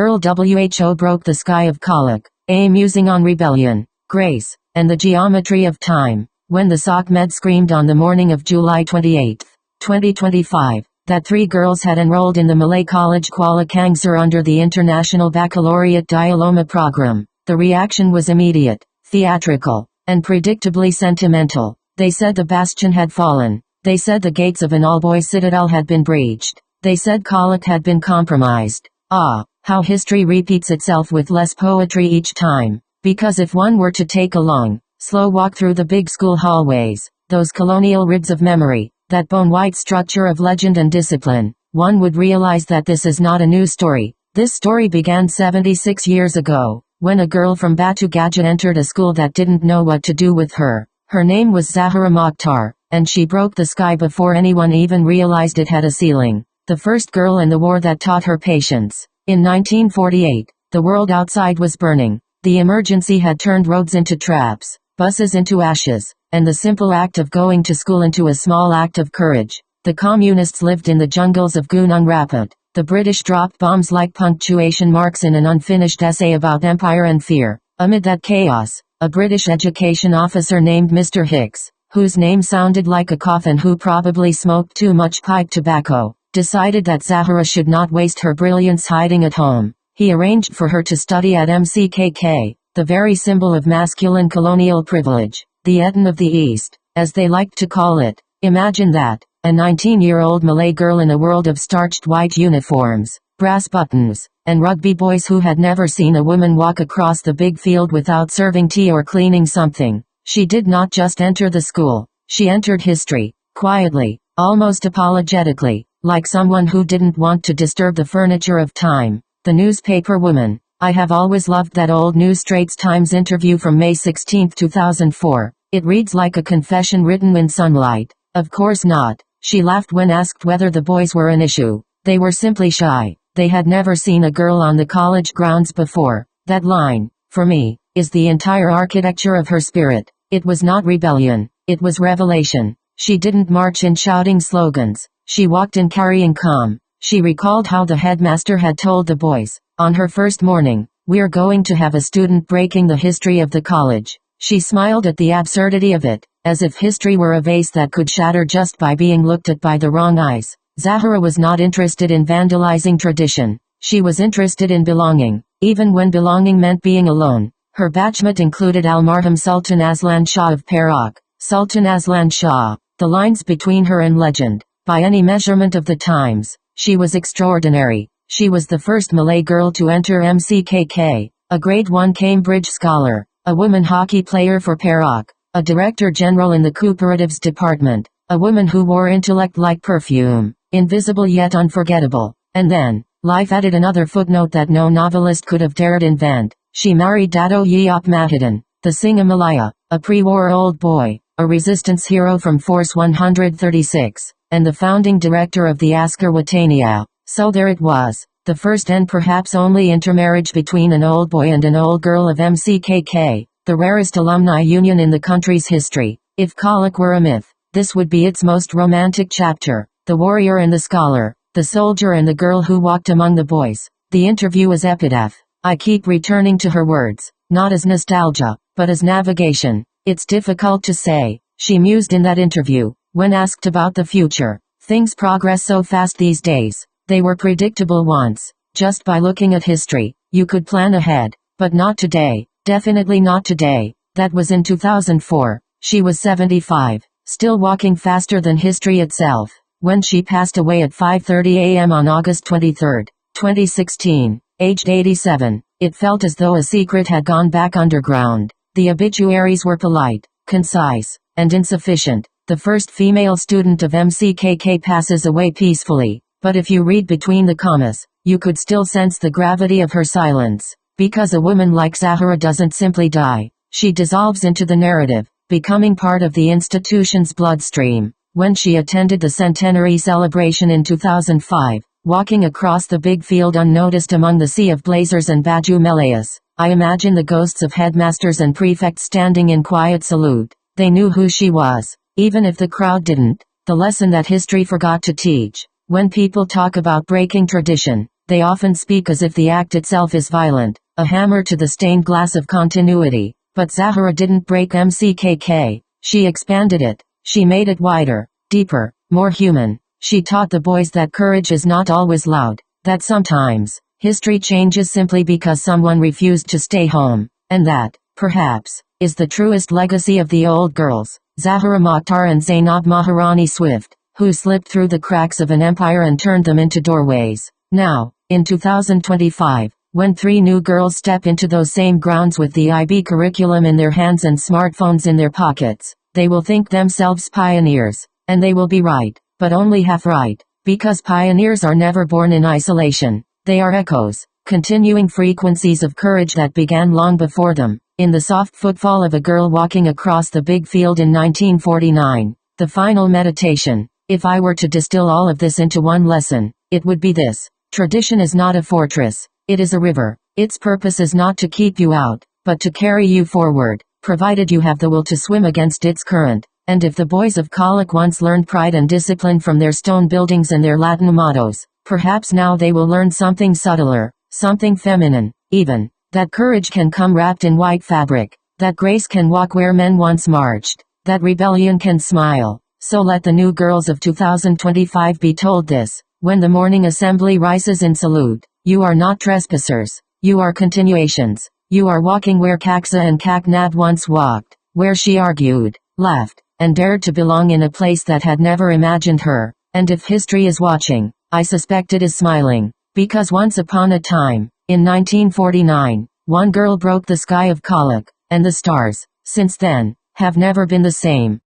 Earl Who broke the sky of Koleq, musing on rebellion, grace, and the geometry of time, when the SocMed screamed on the morning of July 28, 2025, that 3 girls had enrolled in the Malay College Kuala Kangsar under the International Baccalaureate Dioloma program. The reaction was immediate, theatrical, and predictably sentimental. They said the bastion had fallen. They said the gates of an all-boys citadel had been breached. They said Koleq had been compromised. Ah, how history repeats itself with less poetry each time. Because if one were to take a long, slow walk through the big school hallways, those colonial ribs of memory, that bone-white structure of legend and discipline, one would realize that this is not a new story. This story began 76 years ago, when a girl from Batu Gajah entered a school that didn't know what to do with her. Her name was Zahra Mokhtar, and she broke the sky before anyone even realized it had a ceiling. The first girl in the war that taught her patience. In 1948, the world outside was burning. The emergency had turned roads into traps, buses into ashes, and the simple act of going to school into a small act of courage. The communists lived in the jungles of Gunung Rapat. The British dropped bombs like punctuation marks in an unfinished essay about empire and fear. Amid that chaos, a British education officer named Mr. Hicks, whose name sounded like a cough and who probably smoked too much pipe tobacco, decided that Zahra should not waste her brilliance hiding at home. He arranged for her to study at MCKK, the very symbol of masculine colonial privilege, the Eden of the East, as they liked to call it. Imagine that, a 19-year-old Malay girl in a world of starched white uniforms, brass buttons, and rugby boys who had never seen a woman walk across the big field without serving tea or cleaning something. She did not just enter the school, she entered history, quietly, almost apologetically, like someone who didn't want to disturb the furniture of time. The newspaper woman. I have always loved that old New Straits Times interview from May 16, 2004. It reads like a confession written in sunlight. Of course not. She laughed when asked whether the boys were an issue. They were simply shy. They had never seen a girl on the college grounds before. That line, for me, is the entire architecture of her spirit. It was not rebellion. It was revelation. She didn't march in shouting slogans. She walked in carrying calm. She recalled how the headmaster had told the boys, on her first morning, "We're going to have a student breaking the history of the college." She smiled at the absurdity of it, as if history were a vase that could shatter just by being looked at by the wrong eyes. Zahra was not interested in vandalizing tradition. She was interested in belonging, even when belonging meant being alone. Her batchmate included Almarhum Sultan Aslan Shah of Perak. Sultan Aslan Shah, the lines between her and legend. By any measurement of the times, she was extraordinary. She was the first Malay girl to enter MCKK, a Grade 1 Cambridge scholar, a woman hockey player for Perak, a director general in the cooperatives department, a woman who wore intellect like perfume, invisible yet unforgettable. And then, life added another footnote that no novelist could have dared invent. She married Dato Yeop Mahidin, the Singa Malaya, a pre-war old boy, a resistance hero from Force 136, and the founding director of the Askar Watania. So there it was, the first and perhaps only intermarriage between an old boy and an old girl of MCKK, the rarest alumni union in the country's history. If Koleq were a myth, this would be its most romantic chapter. The warrior and the scholar, the soldier and the girl who walked among the boys. The interview is epitaph. I keep returning to her words, not as nostalgia, but as navigation. It's difficult to say, she mused in that interview, when asked about the future. Things progress so fast these days. They were predictable once. Just by looking at history, you could plan ahead. But not today. Definitely not today. That was in 2004. She was 75, still walking faster than history itself. When she passed away at 5:30 a.m. on August 23, 2016, aged 87, it felt as though a secret had gone back underground. The obituaries were polite, concise, and insufficient. The first female student of MCKK passes away peacefully. But if you read between the commas, you could still sense the gravity of her silence. Because a woman like Zahra doesn't simply die. She dissolves into the narrative, becoming part of the institution's bloodstream. When she attended the centenary celebration in 2005, walking across the big field unnoticed among the sea of blazers and baju Malayas, I imagine the ghosts of headmasters and prefects standing in quiet salute. They knew who she was, even if the crowd didn't. The lesson that history forgot to teach. When people talk about breaking tradition, they often speak as if the act itself is violent, a hammer to the stained glass of continuity. But Zahra didn't break MCKK, she expanded it, she made it wider, deeper, more human. She taught the boys that courage is not always loud, that sometimes, history changes simply because someone refused to stay home, and that, perhaps, is the truest legacy of the old girls, Zahra Mokhtar and Zainab Maharani Swift, who slipped through the cracks of an empire and turned them into doorways. Now, in 2025, when 3 new girls step into those same grounds with the IB curriculum in their hands and smartphones in their pockets, they will think themselves pioneers, and they will be right, but only half right, because pioneers are never born in isolation. They are echoes, continuing frequencies of courage that began long before them, in the soft footfall of a girl walking across the big field in 1949. The final meditation. If I were to distill all of this into one lesson, it would be this: tradition is not a fortress, it is a river. Its purpose is not to keep you out, but to carry you forward, provided you have the will to swim against its current. And if the boys of Koleq once learned pride and discipline from their stone buildings and their Latin mottos, perhaps now they will learn something subtler, something feminine, even, that courage can come wrapped in white fabric, that grace can walk where men once marched, that rebellion can smile. So let the new girls of 2025 be told this, when the morning assembly rises in salute: you are not trespassers, you are continuations, you are walking where Kaksa and Kaknab once walked, where she argued, laughed, and dared to belong in a place that had never imagined her. And if history is watching, I suspect it is smiling, because once upon a time, in 1949, one girl broke the sky of Koleq, and the stars, since then, have never been the same.